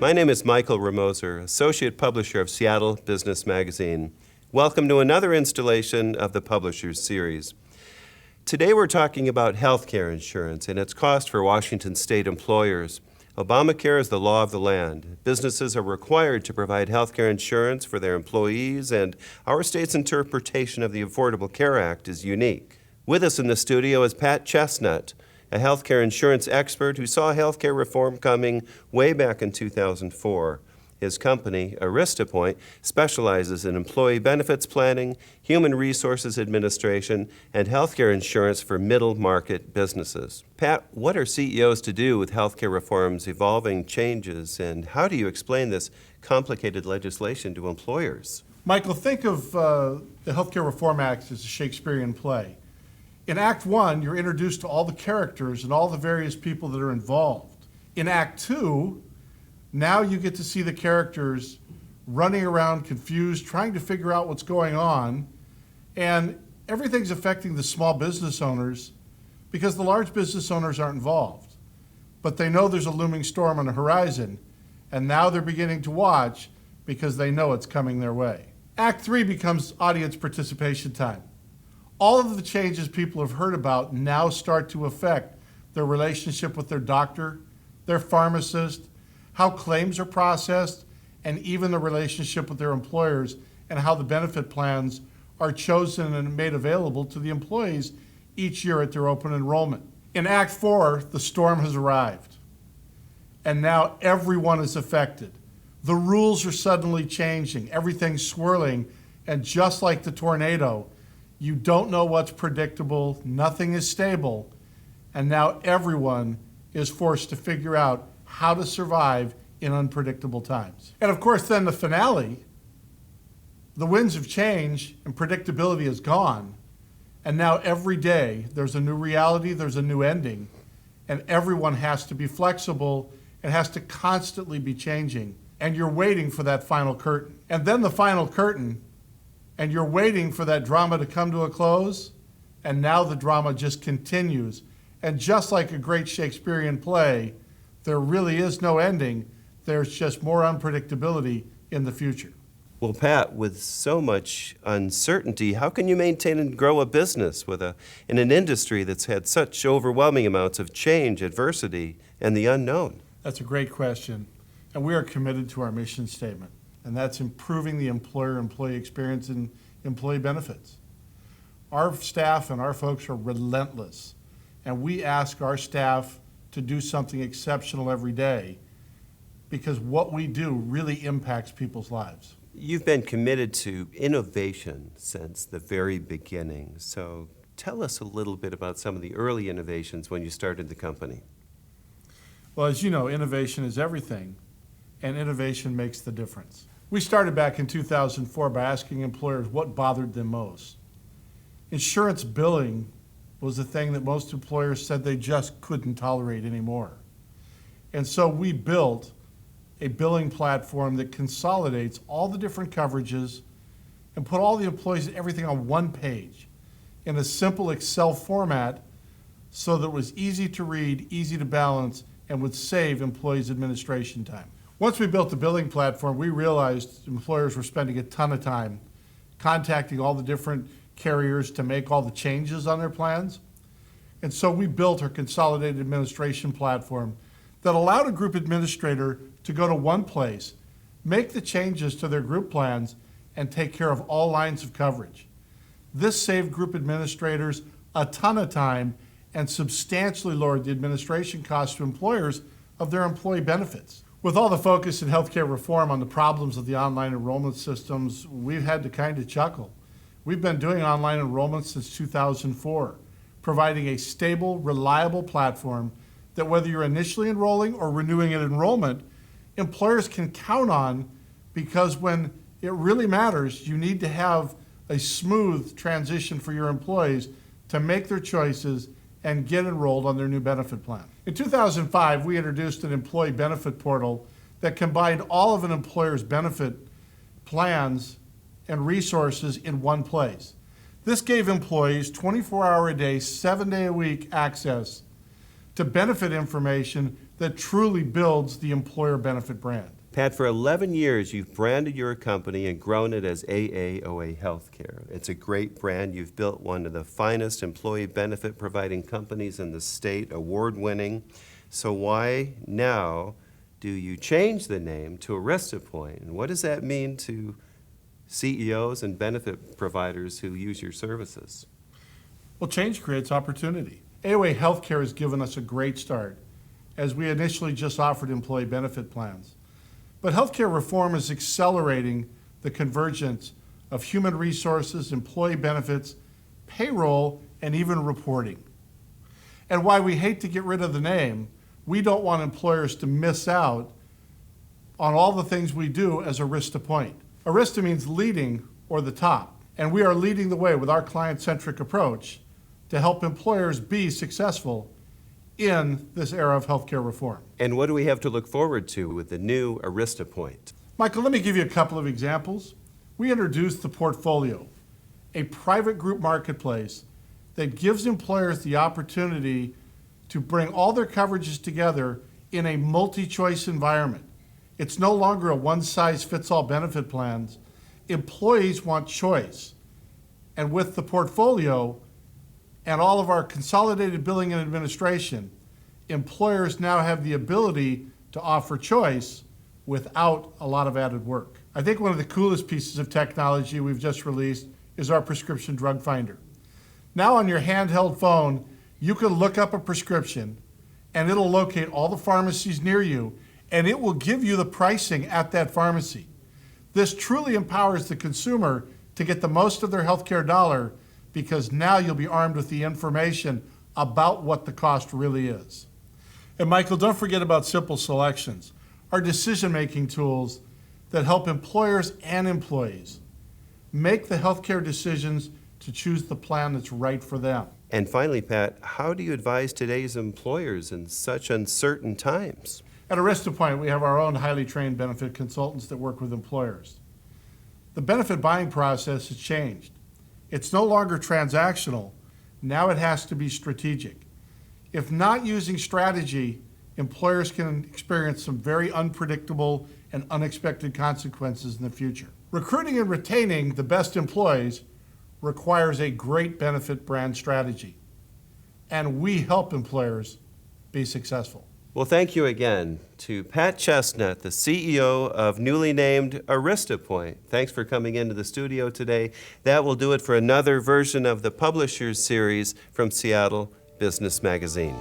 My name is Michael Ramoser, Associate Publisher of Seattle Business Magazine. Welcome to another installation of the Publishers Series. Today we're talking about healthcare insurance and its cost for Washington state employers. Obamacare is the law of the land. Businesses are required to provide healthcare insurance for their employees, and our state's interpretation of the Affordable Care Act is unique. With us in the studio is Pat Chestnut, a healthcare insurance expert who saw healthcare reform coming way back in 2004. His company, AristaPoint, specializes in employee benefits planning, human resources administration, and healthcare insurance for middle-market businesses. Pat, what are CEOs to do with healthcare reform's evolving changes, and how do you explain this complicated legislation to employers? Michael, think of the Healthcare Reform Act as a Shakespearean play. In Act 1, you're introduced to all the characters and all the various people that are involved. In Act 2, now you get to see the characters running around confused, trying to figure out what's going on, and everything's affecting the small business owners because the large business owners aren't involved. But they know there's a looming storm on the horizon, and now they're beginning to watch because they know it's coming their way. Act 3 becomes audience participation time. All of the changes people have heard about now start to affect their relationship with their doctor, their pharmacist, how claims are processed, and even the relationship with their employers and how the benefit plans are chosen and made available to the employees each year at their open enrollment. In Act 4, the storm has arrived, and now everyone is affected. The rules are suddenly changing, everything's swirling, and just like the tornado, you don't know what's predictable, nothing is stable, and now everyone is forced to figure out how to survive in unpredictable times. And of course, then the finale, the winds have changed and predictability is gone, and now every day there's a new reality, there's a new ending, and everyone has to be flexible and has to constantly be changing, and you're waiting for that final curtain. And then the final curtain, and you're waiting for that drama to come to a close, and now the drama just continues. And just like a great Shakespearean play, there really is no ending. There's just more unpredictability in the future. Well, Pat, with so much uncertainty, how can you maintain and grow a business in an industry that's had such overwhelming amounts of change, adversity, and the unknown? That's a great question, and we are committed to our mission statement, and that's improving the employer-employee experience in employee benefits. Our staff and our folks are relentless, and we ask our staff to do something exceptional every day because what we do really impacts people's lives. You've been committed to innovation since the very beginning, so tell us a little bit about some of the early innovations when you started the company. Well, as you know, innovation is everything, and innovation makes the difference. We started back in 2004 by asking employers what bothered them most. Insurance billing was the thing that most employers said they just couldn't tolerate anymore. And so we built a billing platform that consolidates all the different coverages and put all the employees and everything on one page in a simple Excel format so that it was easy to read, easy to balance, and would save employees administration time. Once we built the billing platform, we realized employers were spending a ton of time contacting all the different carriers to make all the changes on their plans. And so we built our consolidated administration platform that allowed a group administrator to go to one place, make the changes to their group plans, and take care of all lines of coverage. This saved group administrators a ton of time and substantially lowered the administration costs to employers of their employee benefits. With all the focus in healthcare reform on the problems of the online enrollment systems, we've had to kind of chuckle. We've been doing online enrollment since 2004, providing a stable, reliable platform that whether you're initially enrolling or renewing an enrollment, employers can count on, because when it really matters, you need to have a smooth transition for your employees to make their choices and get enrolled on their new benefit plan. In 2005, we introduced an employee benefit portal that combined all of an employer's benefit plans and resources in one place. This gave employees 24-hour-a-day, 7-day-a-week access to benefit information that truly builds the employer benefit brand. Pat, for 11 years, you've branded your company and grown it as AAOA Healthcare. It's a great brand. You've built one of the finest employee benefit providing companies in the state, award-winning. So why now do you change the name to AristaPoint? And what does that mean to CEOs and benefit providers who use your services? Well, change creates opportunity. AOA Healthcare has given us a great start, as we initially just offered employee benefit plans. But healthcare reform is accelerating the convergence of human resources, employee benefits, payroll, and even reporting. And while we hate to get rid of the name, we don't want employers to miss out on all the things we do as AristaPoint. Arista means leading or the top, and we are leading the way with our client-centric approach to help employers be successful in this era of healthcare reform. And what do we have to look forward to with the new AristaPoint? Michael, let me give you a couple of examples. We introduced the Portfolio, a private group marketplace that gives employers the opportunity to bring all their coverages together in a multi-choice environment. It's no longer a one-size-fits-all benefit plans. Employees want choice. And with the Portfolio and all of our consolidated billing and administration, employers now have the ability to offer choice without a lot of added work. I think one of the coolest pieces of technology we've just released is our prescription drug finder. Now on your handheld phone, you can look up a prescription and it'll locate all the pharmacies near you and it will give you the pricing at that pharmacy. This truly empowers the consumer to get the most of their healthcare dollar, because now you'll be armed with the information about what the cost really is. And Michael, don't forget about Simple Selections, our decision-making tools that help employers and employees make the healthcare decisions to choose the plan that's right for them. And finally, Pat, how do you advise today's employers in such uncertain times? At AristaPoint, we have our own highly trained benefit consultants that work with employers. The benefit buying process has changed. It's no longer transactional. Now it has to be strategic. If not using strategy, employers can experience some very unpredictable and unexpected consequences in the future. Recruiting and retaining the best employees requires a great benefit brand strategy, and we help employers be successful. Well, thank you again to Pat Chestnut, the CEO of newly named AristaPoint. Thanks for coming into the studio today. That will do it for another version of the Publishers Series from Seattle Business Magazine.